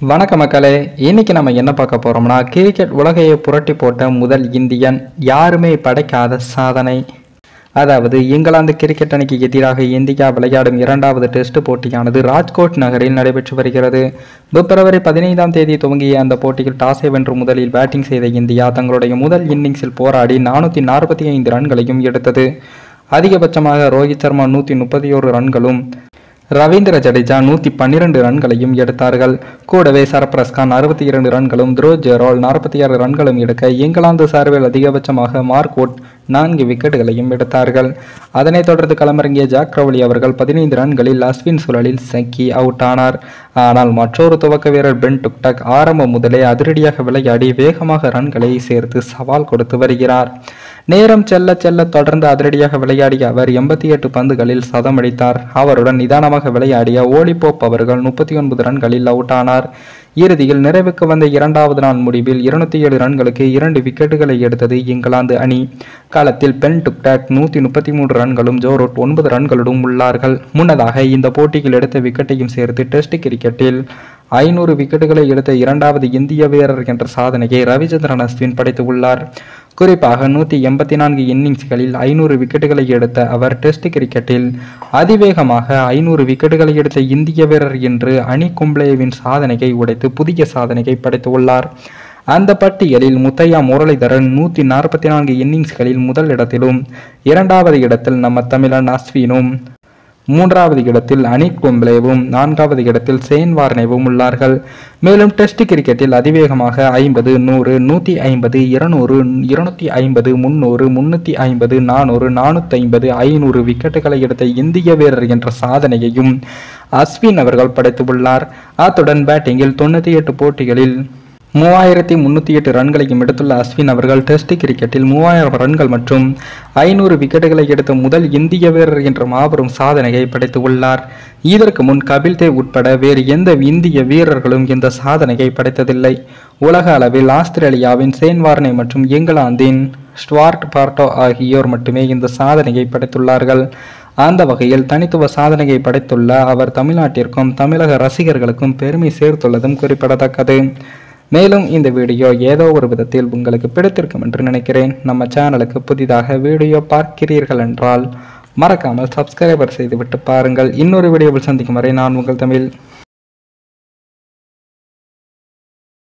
வணக்க மக்களே, இன்னைக்கு நம்ம என்ன பார்க்க போறோம்னா, கிரிக்கெட் உலகையை புரட்டி போட்ட முதல் இந்தியன், யாருமே படைக்காத சாதனை. அதாவது இங்கிலாந்து கிரிக்கெட் அணிக்கு எதிராக இந்தியா விளையாடும் இரண்டாவது டெஸ்ட் போட்டியானது ராஜ்கோட் நகரில் நடைபெற்று வருகிறது. பிப்ரவரி 15ஆம் தேதி துவங்கிய அந்த போட்டியில் டாஸை வென்று முதலில் பேட்டிங் செய்த இந்தியா தங்களுடைய முதல் இன்னிங்ஸில் போராடி 445 ரன்களையும் எடுத்தது. அதிகபட்சமாக ரோஹித் சர்மா 131 ரன்களும், ரவீந்திர ஜடேஜா 112 ரன்களையும் எடுத்தார்கள். கூடவே சர்பரஸ் கான் 62 ரன்களும், துருவ் ஜுரேல் 46 ரன்களும் எடுக்க இங்கிலாந்து சார்பில் அதிகபட்சமாக மார்க் வுட் 4 விக்கெட்டுகளையும் எடுத்தார்கள். அதனைத் தொடர்ந்து களமிறங்கிய ஜாக் ரவுலி அவர்கள் 15 ரன்களில் அஸ்வின் சுழலில் சக்கி அவுட் ஆனார். ஆனால் மற்றொரு துவக்க வீரர் பென் டுக்டக் ஆரம்பம் முதலே அதிரடியாக விளையாடி வேகமாக ரன்களை சேர்த்து சவால் கொடுத்து வருகிறார். நேரம் செல்ல செல்ல தொடர்ந்து அதிரடியாக விளையாடிய அவர் 88 பந்துகளில் சதமடித்தார். அவருடன் நிதானமாக விளையாடிய ஓலிபோப் அவர்கள் 39 ரன்களில் அவுட் ஆனார். இறுதியில் நிறைவுக்கு வந்த இரண்டாவது நாள் முடிவில் 207 ரன்களுக்கு 2 விக்கெட்டுகளை எடுத்தது இங்கிலாந்து அணி. களத்தில் பென் டுக்டக் 133 ரன்களும், ஜோ ரூட் 9 ரன்களுடன் உள்ளார்கள். முன்னதாக இந்த போட்டியில் எடுத்த விக்கெட்டையும் சேர்த்து டெஸ்ட் கிரிக்கெட்டில் 500 விக்கெட்டுகளை எடுத்த இரண்டாவது இந்திய வீரர் என்ற சாதனையை ரவிச்சந்திரன் அஸ்வின் படைத்து உள்ளார். குறிப்பாக 184 இன்னிங்ஸ்களில் 500 விக்கெட்டுகளை எடுத்த அவர் டெஸ்ட் கிரிக்கெட்டில் அதிவேகமாக 500 விக்கெட்டுகளை எடுத்த இந்திய வீரர் என்று அனி கும்ப்ளேவின் சாதனையை உடைத்து புதிய சாதனையை படைத்துள்ளார். அந்த பட்டியலில் முத்தையா முரளிதரன் 144 இன்னிங்ஸ்களில் முதல் இடத்திலும், இரண்டாவது இடத்தில் நம்ம தமிழன் அஸ்வினும், மூன்றாவது இடத்தில் அனி கும்ப்ளேவும், நான்காவது இடத்தில் ஷேன் வார்னேவும் உள்ளார்கள். மேலும் டெஸ்ட் கிரிக்கெட்டில் அதிவேகமாக 50, 100, 150, 200, 250, 300, 350, 400, 450, 500 விக்கெட்டுகளை எடுத்த இந்திய வீரர் என்ற சாதனையையும் அஸ்வின் அவர்கள் படைத்துள்ளார். அத்துடன் பேட்டிங்கில் 98 போட்டிகளில் 3308 ரன்களையும் எடுத்துள்ள அஸ்வின் அவர்கள் டெஸ்ட் கிரிக்கெட்டில் 3000 ரன்கள் மற்றும் 500 விக்கெட்டுகளை எடுத்த முதல் இந்திய வீரர் என்ற மாபெரும் சாதனையை படைத்து உள்ளார். இதற்கு முன் கபில் தேவ் உட்பட வேறு எந்த இந்திய வீரர்களும் இந்த சாதனையை படைத்ததில்லை. உலக அளவில் ஆஸ்திரேலியாவின் ஷேன் வார்னே மற்றும் இங்கிலாந்தின் ஸ்டுவார்ட் பார்ட்டோ ஆகியோர் மட்டுமே இந்த சாதனையை படைத்துள்ளார்கள். அந்த வகையில் தனித்துவ சாதனையை படைத்துள்ள அவர் தமிழ்நாட்டிற்கும் தமிழக ரசிகர்களுக்கும் பெருமை சேர்த்துள்ளதும் குறிப்பிடத்தக்கது. மேலும் இந்த வீடியோ ஏதோ ஒரு விதத்தில் உங்களுக்கு பிடித்திருக்கும் என்று நினைக்கிறேன். நம்ம சேனலுக்கு புதிதாக வீடியோ பார்க்கிறீர்கள் என்றால் மறக்காமல் சப்ஸ்கிரைபர் செய்துவிட்டு பாருங்கள். இன்னொரு வீடியோவில் சந்திக்கும் வரை நான் உங்கள் தமிழ்.